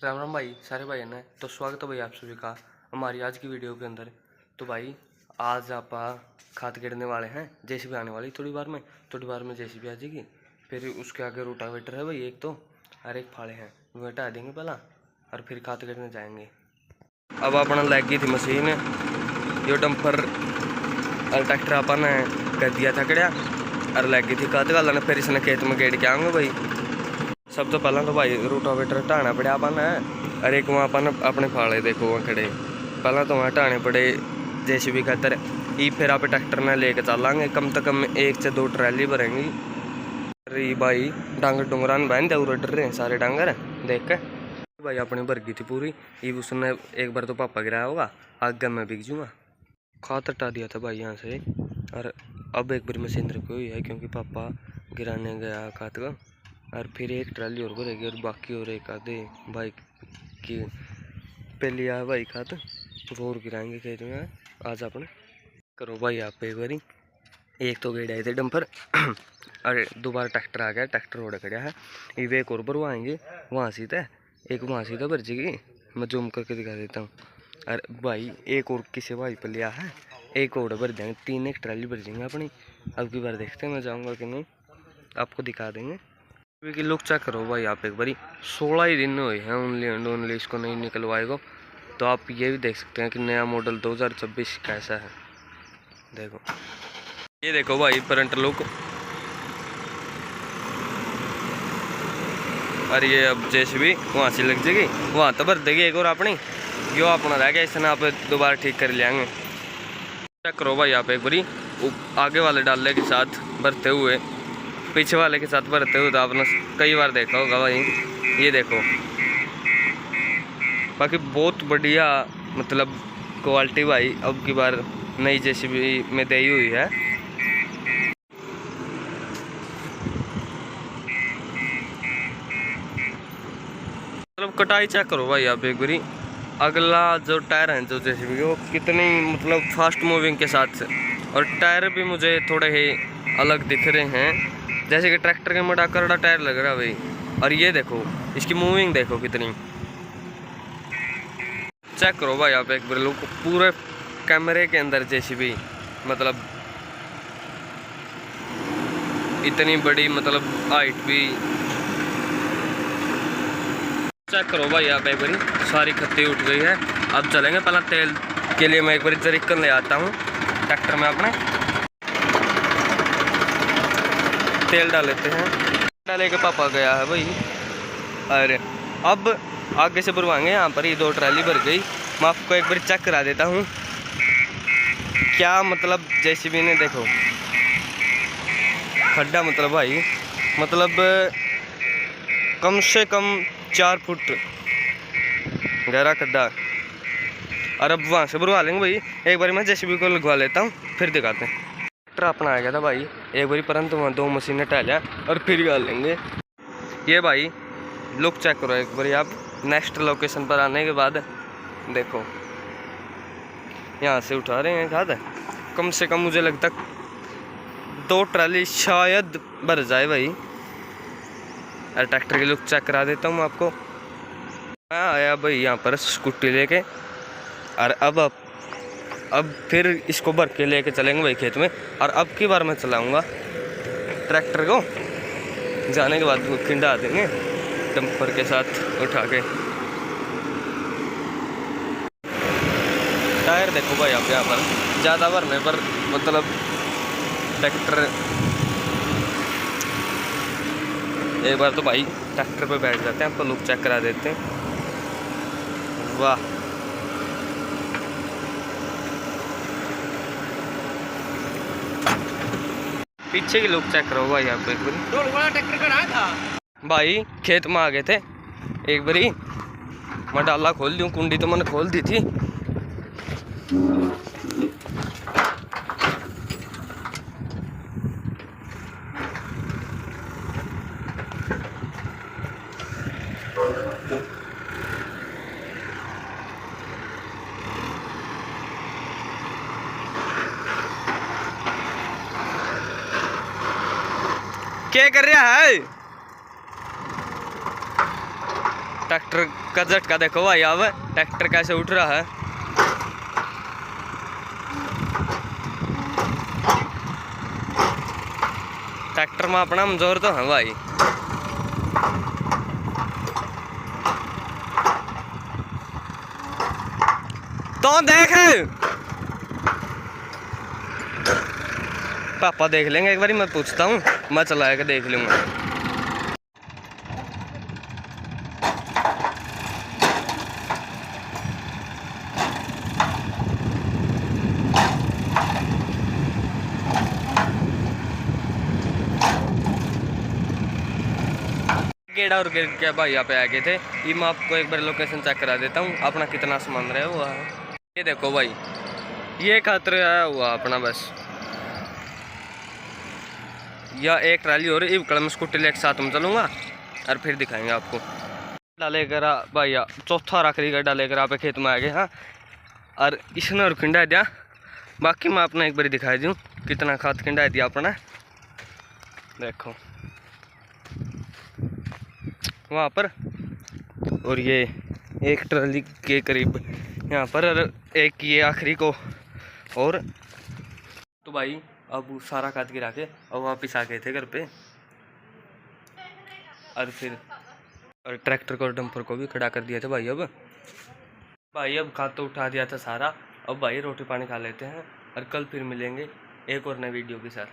राम राम भाई, सारे भाई ने तो स्वागत है भाई आप सभी का हमारी आज की वीडियो के अंदर। तो भाई आज आप खाद गिरने वाले हैं। जेसीबी आने वाली थोड़ी बार में जेसीबी आ जाएगी। फिर उसके आगे रोटावेटर है भाई एक तो, और एक फाड़े हैं, वो हटा देंगे पहला और फिर खाद गिरने जाएंगे। अब अपना लग गई थी मशीन, यो डंपर और ट्रैक्टर अपन कर दिया था कड़िया और लग गई थी खाद गालने। फिर इसने खेत में गेड़ के आऊँगे भाई। सब तो पहला तो भाई रोटावेटर हटाना पड़े अपन है, और एक वहाँ अपन अपने फाड़े देखो वहाँ खड़े। पहला तो वहाँ हटाने पड़े जेसीबी खातर ही, फिर आप ट्रैक्टर में लेके चलांगे। कम से कम 1 से 2 ट्रैली भरेंगी। अरे भाई डांगर डुंगरान बहन दे डर रहे हैं सारे डांगर देख के। भाई अपनी भर गई थी पूरी, ये उसने एक बार तो पापा गिराया होगा, आगे मैं बिक जूँगा। खाद हटा दिया था भाई यहाँ से, और अब एक बार मशीन रखी हुई है क्योंकि पापा गिराने गया खाद का। और फिर एक ट्राली और भरेगी और बाकी और एक आधे बाइक की पहली आ भाई खात वो और गिराएंगे खेत में आज अपने। करो भाई आप एक बारी, एक तो गेड़ आए थे डंपर और दोबारा ट्रैक्टर आ गया, ट्रैक्टर रोड खड़ा है। ये एक और भरवाएंगे वहाँ सीधा, एक वहाँ सीधा भर जाएगी। मैं जूम करके दिखा देता हूँ। और भाई एक और किसी भाई पर लिया है, एक और भर देंगे, 3 एक ट्राली भर जाएंगे अपनी। अब की बार देखते हैं मैं जाऊँगा कि नहीं, आपको दिखा देंगे। कि लुक चेक करो भाई आप एक बारी, 16 ही दिन हुए हैं ओनली एंड ओनली इसको नहीं निकलवाएगा। तो आप ये भी देख सकते हैं कि नया मॉडल 2026 कैसा है। देखो ये देखो भाई फ्रंट लुक। और ये अब जेसीबी वहाँ से लग जाएगी, वहाँ तो भर देगी एक और अपनी, यो अपना रह गया, इसने आप दोबारा ठीक कर लेंगे। चेक करो भाई आप एक बारी, आगे वाले डाले के साथ भरते हुए पीछे वाले के साथ भरते हुए तो आपने कई बार देखा होगा भाई। ये देखो बाकी बहुत बढ़िया मतलब क्वालिटी भाई अब की बार नई जेसीबी में दी हुई है। मतलब कटाई चेक करो भाई आप एक बारी, अगला जो टायर है जो जेसीबी के वो कितनी मतलब फास्ट मूविंग के साथ, और टायर भी मुझे थोड़े ही अलग दिख रहे हैं जैसे कि ट्रैक्टर के मोटा करड़ा टायर लग रहा है भाई। और ये देखो इसकी मूविंग देखो कितनी, चेक करो भाई आप एक बार लोग पूरे कैमरे के अंदर जेसीबी मतलब इतनी बड़ी मतलब हाइट भी। चेक करो भाई आप एक बारी, सारी खत्ती उठ गई है। अब चलेंगे, पहला तेल के लिए मैं एक बारी जरिकन ले आता हूँ ट्रैक्टर में अपने, तेल डाल लेते हैं। डाले के पापा गया है भाई। अरे अब आगे से भरवाएंगे, यहाँ पर ही 2 ट्राली भर गई। मैं आपको एक बार चेक करा देता हूँ क्या मतलब जेसीबी ने देखो खड्डा मतलब भाई मतलब कम से कम 4 फुट गहरा खड्डा। और अब वहाँ से भरवा लेंगे भाई। एक बार मैं जेसीबी को लगवा लेता हूँ फिर दिखाते हैं। ट्रैक्टर अपना आ गया था भाई एक बारी, परंतु वहाँ 2 मशीनें टालिया और फिर गाल लेंगे। ये भाई लुक चेक करो एक बारी आप। नेक्स्ट लोकेशन पर आने के बाद देखो यहाँ से उठा रहे हैं खाद, कम से कम मुझे लगता 2 ट्राली शायद भर जाए भाई। और ट्रैक्टर की लुक चेक करा देता हूँ आपको। मैं आया भाई यहाँ पर स्कूटी लेके, और अब फिर इसको भर के लेके चलेंगे भाई खेत में। और अब की बार मैं चलाऊँगा ट्रैक्टर को, जाने के बाद खिंडा देंगे डंपर के साथ उठा के। टायर देखो भाई आप यहाँ पर ज़्यादा भरने पर मतलब ट्रैक्टर, एक बार तो भाई ट्रैक्टर पे बैठ जाते हैं, आपको लुक चेक करा देते हैं। वाह पीछे की लुक चेक करो भाई आप एक बारी। ट्रैक्टर कराया था भाई, खेत में आ गए थे एक बारी। मैं डाला खोल दूँ, कुंडी तो मैंने खोल दी थी। क्या कर रहा है? ट्रैक्टर का झटका देखो भाई, अब ट्रैक्टर कैसे उठ रहा है। ट्रैक्टर में अपना जोर तो है भाई। तो देख पापा देख लेंगे एक बार, मैं पूछता हूँ, मैं चला के देख लूंगा। गेड़ा और गिर के भाई यहाँ पे आ गए थे। ये मैं आपको एक बार लोकेशन चेक करा देता हूँ, अपना कितना सामान रहा हुआ है। ये देखो भाई, ये खतरे आया हुआ अपना बस, या एक ट्राली और एक कल में स्कूटी लेके साथ में चलूँगा और फिर दिखाएंगे आपको। डालेकर भाई चौथा रखरी गड्ढा लेकर आप खेत में आ गए। हाँ, और इसने और खिंडा दिया, बाकी मैं अपना एक बार दिखा दूँ कितना खाद खिंडा दिया अपना। देखो वहाँ पर, और ये एक ट्राली के करीब यहाँ पर, और एक ये आखिरी को। और तो भाई अब सारा खाद गिरा के और वापिस आ गए थे घर पे, और फिर और ट्रैक्टर को और डंपर को भी खड़ा कर दिया था भाई। अब खाद तो उठा दिया था सारा। अब भाई रोटी पानी खा लेते हैं और कल फिर मिलेंगे एक और नए वीडियो के साथ।